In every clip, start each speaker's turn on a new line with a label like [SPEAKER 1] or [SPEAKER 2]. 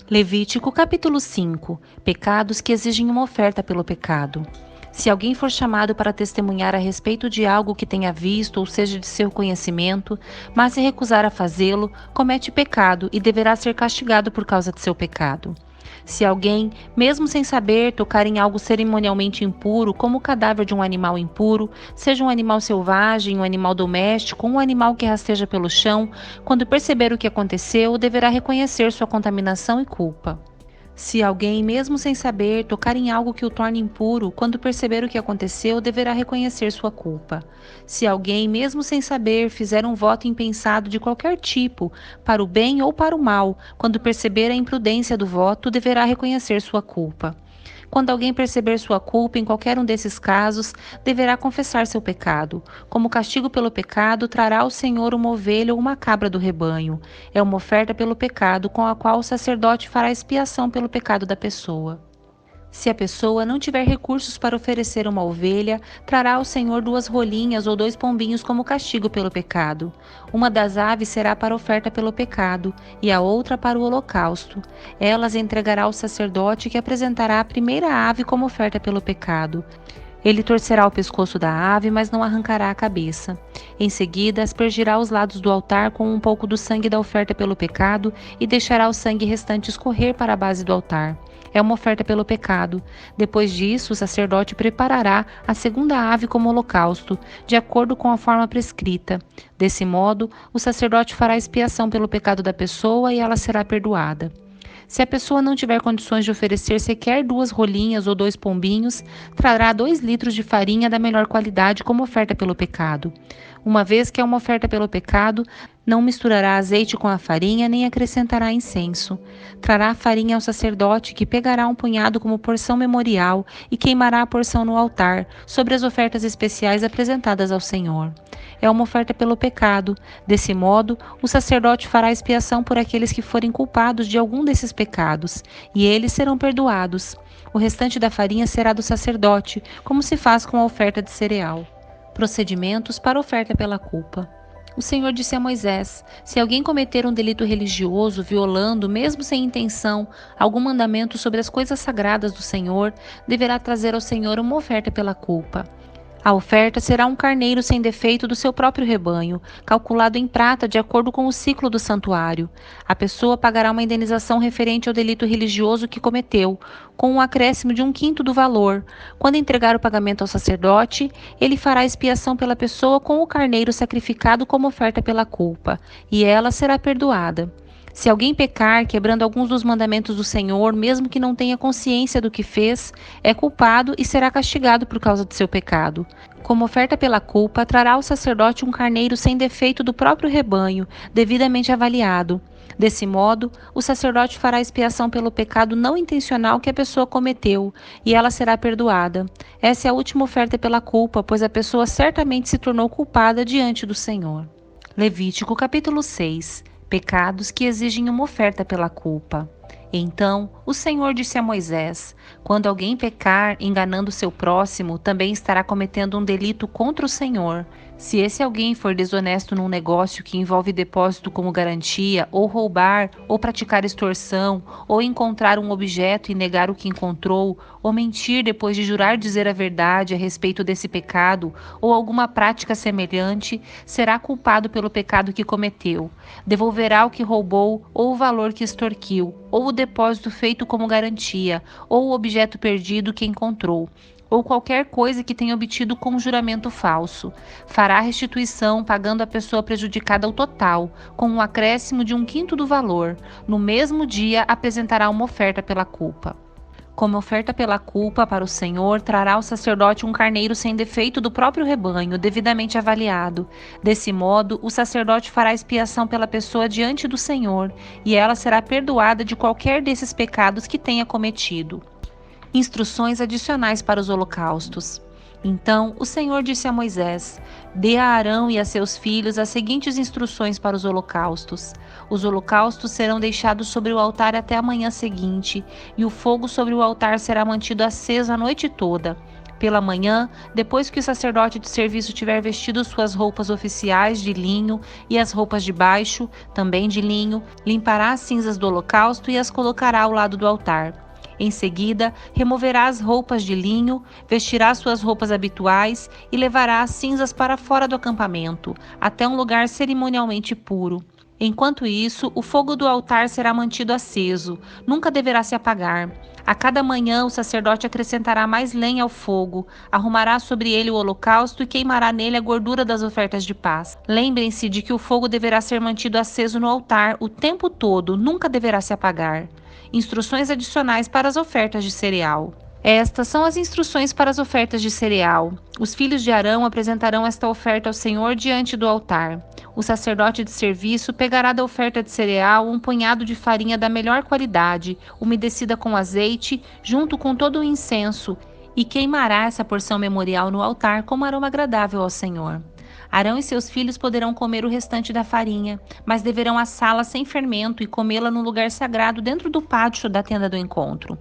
[SPEAKER 1] Levítico capítulo 5. Pecados que exigem uma oferta pelo pecado. Se alguém for chamado para testemunhar a respeito de algo que tenha visto ou seja de seu conhecimento, mas se recusar a fazê-lo, comete pecado e deverá ser castigado por causa de seu pecado. Se alguém, mesmo sem saber, tocar em algo cerimonialmente impuro, como o cadáver de um animal impuro, seja um animal selvagem, um animal doméstico ou um animal que rasteja pelo chão, quando perceber o que aconteceu, deverá reconhecer sua contaminação e culpa. Se alguém, mesmo sem saber, tocar em algo que o torne impuro, quando perceber o que aconteceu, deverá reconhecer sua culpa. Se alguém, mesmo sem saber, fizer um voto impensado de qualquer tipo, para o bem ou para o mal, quando perceber a imprudência do voto, deverá reconhecer sua culpa. Quando alguém perceber sua culpa em qualquer um desses casos, deverá confessar seu pecado. Como castigo pelo pecado, trará ao Senhor uma ovelha ou uma cabra do rebanho. É uma oferta pelo pecado, com a qual o sacerdote fará expiação pelo pecado da pessoa. Se a pessoa não tiver recursos para oferecer uma ovelha, trará ao Senhor 2 rolinhas ou 2 pombinhos como castigo pelo pecado. Uma das aves será para oferta pelo pecado, e a outra para o holocausto. Elas entregará ao sacerdote, que apresentará a primeira ave como oferta pelo pecado. Ele torcerá o pescoço da ave, mas não arrancará a cabeça. Em seguida, aspergirá os lados do altar com um pouco do sangue da oferta pelo pecado e deixará o sangue restante escorrer para a base do altar. É uma oferta pelo pecado. Depois disso, o sacerdote preparará a segunda ave como holocausto, de acordo com a forma prescrita. Desse modo, o sacerdote fará expiação pelo pecado da pessoa e ela será perdoada. Se a pessoa não tiver condições de oferecer sequer 2 rolinhas ou 2 pombinhos, trará 2 litros de farinha da melhor qualidade como oferta pelo pecado. Uma vez que é uma oferta pelo pecado, não misturará azeite com a farinha nem acrescentará incenso. Trará a farinha ao sacerdote, que pegará um punhado como porção memorial e queimará a porção no altar, sobre as ofertas especiais apresentadas ao Senhor. É uma oferta pelo pecado. Desse modo, o sacerdote fará expiação por aqueles que forem culpados de algum desses pecados, e eles serão perdoados. O restante da farinha será do sacerdote, como se faz com a oferta de cereal. Procedimentos para oferta pela culpa. O Senhor disse a Moisés: se alguém cometer um delito religioso, violando, mesmo sem intenção, algum mandamento sobre as coisas sagradas do Senhor, deverá trazer ao Senhor uma oferta pela culpa. A oferta será um carneiro sem defeito do seu próprio rebanho, calculado em prata de acordo com o ciclo do santuário. A pessoa pagará uma indenização referente ao delito religioso que cometeu, com um acréscimo de 1/5 do valor. Quando entregar o pagamento ao sacerdote, ele fará expiação pela pessoa com o carneiro sacrificado como oferta pela culpa, e ela será perdoada. Se alguém pecar, quebrando alguns dos mandamentos do Senhor, mesmo que não tenha consciência do que fez, é culpado e será castigado por causa de seu pecado. Como oferta pela culpa, trará ao sacerdote um carneiro sem defeito do próprio rebanho, devidamente avaliado. Desse modo, o sacerdote fará expiação pelo pecado não intencional que a pessoa cometeu, e ela será perdoada. Essa é a última oferta pela culpa, pois a pessoa certamente se tornou culpada diante do Senhor. Levítico capítulo 6. Pecados que exigem uma oferta pela culpa. Então o Senhor disse a Moisés: quando alguém pecar enganando seu próximo, também estará cometendo um delito contra o Senhor. Se esse alguém for desonesto num negócio que envolve depósito como garantia, ou roubar, ou praticar extorsão, ou encontrar um objeto e negar o que encontrou, ou mentir depois de jurar dizer a verdade a respeito desse pecado, ou alguma prática semelhante, será culpado pelo pecado que cometeu. Devolverá o que roubou, ou o valor que extorquiu, ou o depósito feito como garantia, ou o objeto perdido que encontrou, ou qualquer coisa que tenha obtido com juramento falso. Fará restituição, pagando a pessoa prejudicada ao total, com um acréscimo de 1/5 do valor. No mesmo dia, apresentará uma oferta pela culpa. Como oferta pela culpa para o Senhor, trará ao sacerdote um carneiro sem defeito do próprio rebanho, devidamente avaliado. Desse modo, o sacerdote fará expiação pela pessoa diante do Senhor, e ela será perdoada de qualquer desses pecados que tenha cometido. Instruções adicionais para os holocaustos. Então o Senhor disse a Moisés: dê a Arão e a seus filhos as seguintes instruções para os holocaustos. Os holocaustos serão deixados sobre o altar até a manhã seguinte, e o fogo sobre o altar será mantido aceso a noite toda. Pela manhã, depois que o sacerdote de serviço tiver vestido suas roupas oficiais de linho e as roupas de baixo, também de linho, limpará as cinzas do holocausto e as colocará ao lado do altar. Em seguida, removerá as roupas de linho, vestirá suas roupas habituais e levará as cinzas para fora do acampamento, até um lugar cerimonialmente puro. Enquanto isso, o fogo do altar será mantido aceso, nunca deverá se apagar. A cada manhã, o sacerdote acrescentará mais lenha ao fogo, arrumará sobre ele o holocausto e queimará nele a gordura das ofertas de paz. Lembrem-se de que o fogo deverá ser mantido aceso no altar o tempo todo, nunca deverá se apagar. Instruções adicionais para as ofertas de cereal. Estas são as instruções para as ofertas de cereal. Os filhos de Arão apresentarão esta oferta ao Senhor diante do altar. O sacerdote de serviço pegará da oferta de cereal um punhado de farinha da melhor qualidade, umedecida com azeite, junto com todo o incenso, e queimará essa porção memorial no altar como aroma agradável ao Senhor. Arão e seus filhos poderão comer o restante da farinha, mas deverão assá-la sem fermento e comê-la no lugar sagrado dentro do pátio da tenda do encontro.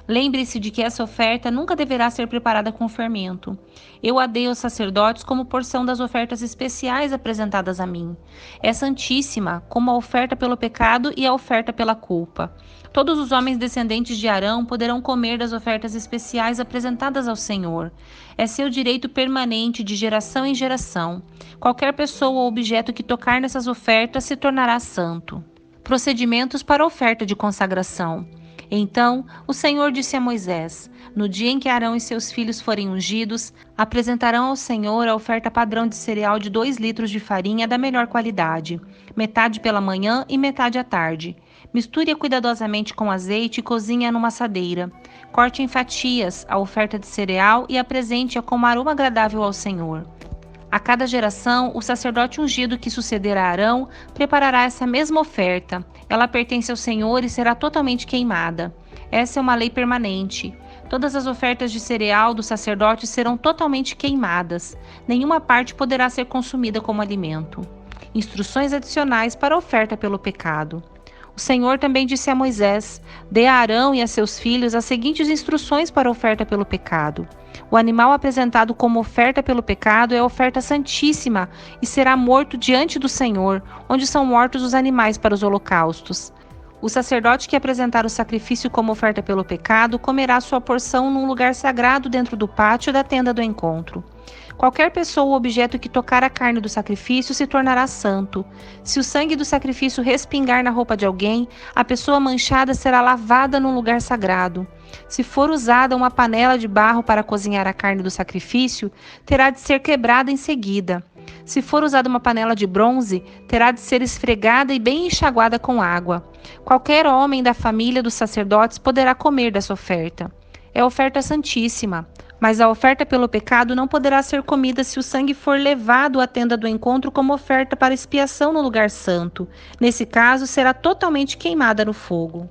[SPEAKER 1] Lembre-se de que essa oferta nunca deverá ser preparada com fermento. Eu a dei aos sacerdotes como porção das ofertas especiais apresentadas a mim. É santíssima, como a oferta pelo pecado e a oferta pela culpa. Todos os homens descendentes de Arão poderão comer das ofertas especiais apresentadas ao Senhor. É seu direito permanente de geração em geração. Qualquer pessoa ou objeto que tocar nessas ofertas se tornará santo. Procedimentos para a oferta de consagração. Então o Senhor disse a Moisés: no dia em que Arão e seus filhos forem ungidos, apresentarão ao Senhor a oferta padrão de cereal de 2 litros de farinha da melhor qualidade, metade pela manhã e metade à tarde. Misture-a cuidadosamente com azeite e cozinhe-a numa assadeira. Corte em fatias a oferta de cereal e apresente-a como aroma agradável ao Senhor. A cada geração, o sacerdote ungido que suceder a Arão preparará essa mesma oferta. Ela pertence ao Senhor e será totalmente queimada. Essa é uma lei permanente. Todas as ofertas de cereal do sacerdote serão totalmente queimadas. Nenhuma parte poderá ser consumida como alimento. Instruções adicionais para a oferta pelo pecado. O Senhor também disse a Moisés: dê a Arão e a seus filhos as seguintes instruções para a oferta pelo pecado. O animal apresentado como oferta pelo pecado é a oferta santíssima e será morto diante do Senhor, onde são mortos os animais para os holocaustos. O sacerdote que apresentar o sacrifício como oferta pelo pecado comerá sua porção num lugar sagrado dentro do pátio da tenda do encontro. Qualquer pessoa ou objeto que tocar a carne do sacrifício se tornará santo. Se o sangue do sacrifício respingar na roupa de alguém, a pessoa manchada será lavada num lugar sagrado. Se for usada uma panela de barro para cozinhar a carne do sacrifício, terá de ser quebrada em seguida. Se for usada uma panela de bronze, terá de ser esfregada e bem enxaguada com água. Qualquer homem da família dos sacerdotes poderá comer dessa oferta. É oferta santíssima, mas a oferta pelo pecado não poderá ser comida se o sangue for levado à tenda do encontro como oferta para expiação no lugar santo. Nesse caso, será totalmente queimada no fogo.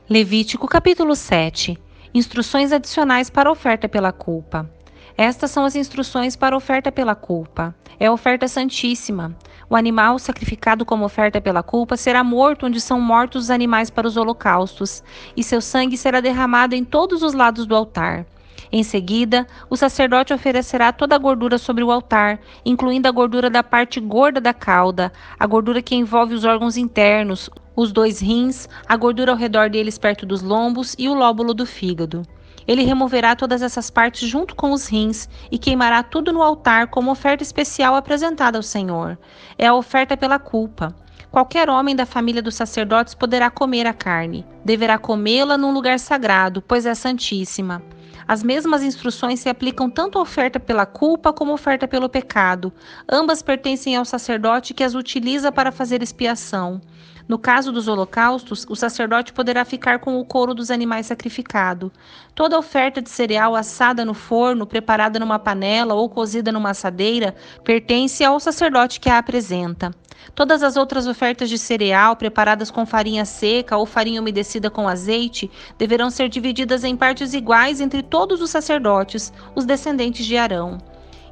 [SPEAKER 1] Levítico capítulo 7. Instruções adicionais para a oferta pela culpa. Estas são as instruções para a oferta pela culpa. É a oferta santíssima. O animal sacrificado como oferta pela culpa será morto onde são mortos os animais para os holocaustos, e seu sangue será derramado em todos os lados do altar. Em seguida, o sacerdote oferecerá toda a gordura sobre o altar, incluindo a gordura da parte gorda da cauda, a gordura que envolve os órgãos internos, os 2 rins, a gordura ao redor deles perto dos lombos e o lóbulo do fígado. Ele removerá todas essas partes junto com os rins e queimará tudo no altar como oferta especial apresentada ao Senhor. É a oferta pela culpa. Qualquer homem da família dos sacerdotes poderá comer a carne. Deverá comê-la num lugar sagrado, pois é santíssima. As mesmas instruções se aplicam tanto à oferta pela culpa como à oferta pelo pecado. Ambas pertencem ao sacerdote que as utiliza para fazer expiação. No caso dos holocaustos, o sacerdote poderá ficar com o couro dos animais sacrificado. Toda oferta de cereal assada no forno, preparada numa panela ou cozida numa assadeira, pertence ao sacerdote que a apresenta. Todas as outras ofertas de cereal, preparadas com farinha seca ou farinha umedecida com azeite, deverão ser divididas em partes iguais entre todos os sacerdotes, os descendentes de Arão.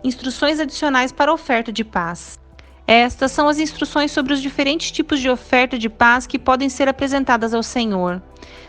[SPEAKER 1] Instruções adicionais para a oferta de paz. Estas são as instruções sobre os diferentes tipos de oferta de paz que podem ser apresentadas ao Senhor.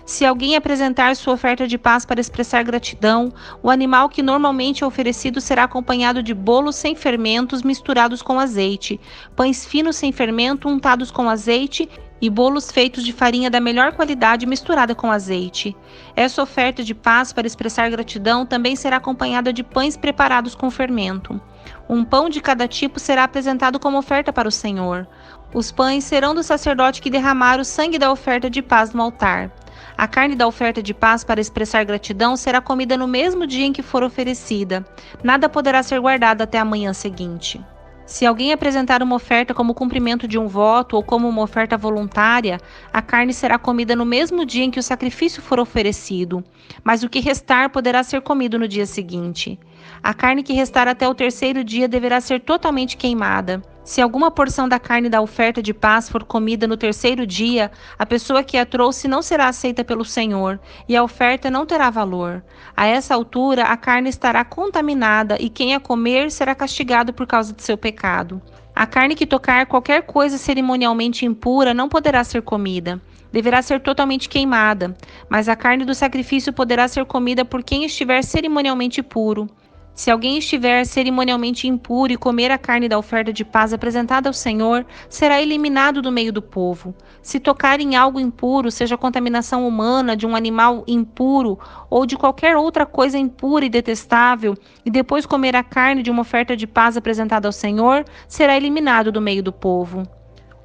[SPEAKER 1] Se alguém apresentar sua oferta de paz para expressar gratidão, o animal que normalmente é oferecido será acompanhado de bolos sem fermentos misturados com azeite, pães finos sem fermento untados com azeite e bolos feitos de farinha da melhor qualidade misturada com azeite. Essa oferta de paz para expressar gratidão também será acompanhada de pães preparados com fermento. Um pão de cada tipo será apresentado como oferta para o Senhor. Os pães serão do sacerdote que derramar o sangue da oferta de paz no altar. A carne da oferta de paz para expressar gratidão será comida no mesmo dia em que for oferecida. Nada poderá ser guardado até a manhã seguinte. Se alguém apresentar uma oferta como cumprimento de um voto ou como uma oferta voluntária, a carne será comida no mesmo dia em que o sacrifício for oferecido, mas o que restar poderá ser comido no dia seguinte. A carne que restar até o terceiro dia deverá ser totalmente queimada. Se alguma porção da carne da oferta de paz for comida no terceiro dia, a pessoa que a trouxe não será aceita pelo Senhor, e a oferta não terá valor. A essa altura, a carne estará contaminada, e quem a comer será castigado por causa de seu pecado. A carne que tocar qualquer coisa cerimonialmente impura não poderá ser comida. Deverá ser totalmente queimada, mas a carne do sacrifício poderá ser comida por quem estiver cerimonialmente puro. Se alguém estiver cerimonialmente impuro e comer a carne da oferta de paz apresentada ao Senhor, será eliminado do meio do povo. Se tocar em algo impuro, seja contaminação humana, de um animal impuro ou de qualquer outra coisa impura e detestável, e depois comer a carne de uma oferta de paz apresentada ao Senhor, será eliminado do meio do povo.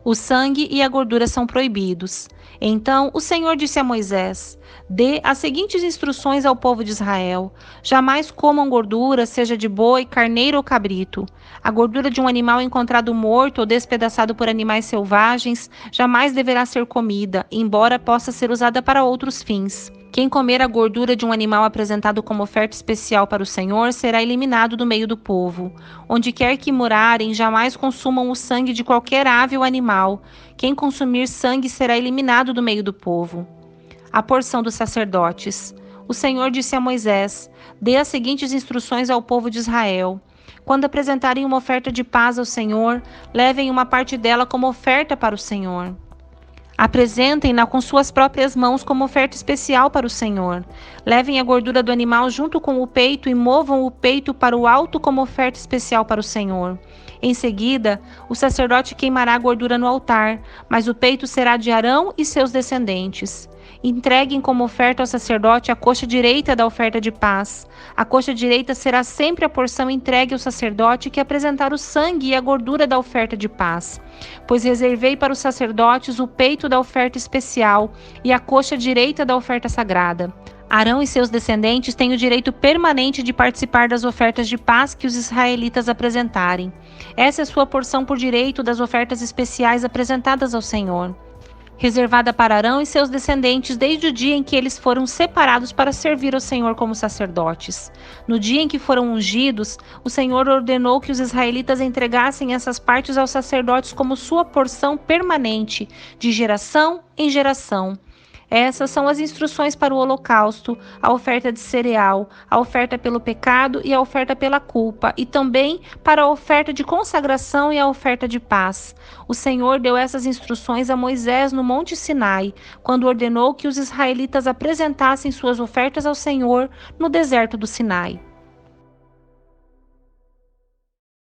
[SPEAKER 1] O sangue e a gordura são proibidos. Então o Senhor disse a Moisés: dê as seguintes instruções ao povo de Israel: jamais comam gordura, seja de boi, carneiro ou cabrito. A gordura de um animal encontrado morto ou despedaçado por animais selvagens jamais deverá ser comida, embora possa ser usada para outros fins. Quem comer a gordura de um animal apresentado como oferta especial para o Senhor será eliminado do meio do povo. Onde quer que morarem, jamais consumam o sangue de qualquer ave ou animal. Quem consumir sangue será eliminado do meio do povo. A porção dos sacerdotes. O Senhor disse a Moisés: dê as seguintes instruções ao povo de Israel. Quando apresentarem uma oferta de paz ao Senhor, levem uma parte dela como oferta para o Senhor. Apresentem-na com suas próprias mãos como oferta especial para o Senhor. Levem a gordura do animal junto com o peito e movam o peito para o alto como oferta especial para o Senhor. Em seguida, o sacerdote queimará a gordura no altar, mas o peito será de Arão e seus descendentes. Entreguem como oferta ao sacerdote a coxa direita da oferta de paz. A coxa direita será sempre a porção entregue ao sacerdote que apresentar o sangue e a gordura da oferta de paz. Pois reservei para os sacerdotes o peito da oferta especial e a coxa direita da oferta sagrada. Arão e seus descendentes têm o direito permanente de participar das ofertas de paz que os israelitas apresentarem. Essa é sua porção por direito das ofertas especiais apresentadas ao Senhor, reservada para Arão e seus descendentes desde o dia em que eles foram separados para servir ao Senhor como sacerdotes. No dia em que foram ungidos, o Senhor ordenou que os israelitas entregassem essas partes aos sacerdotes como sua porção permanente, de geração em geração. Essas são as instruções para o holocausto, a oferta de cereal, a oferta pelo pecado e a oferta pela culpa, e também para a oferta de consagração e a oferta de paz. O Senhor deu essas instruções a Moisés no Monte Sinai, quando ordenou que os israelitas apresentassem suas ofertas ao Senhor no deserto do Sinai.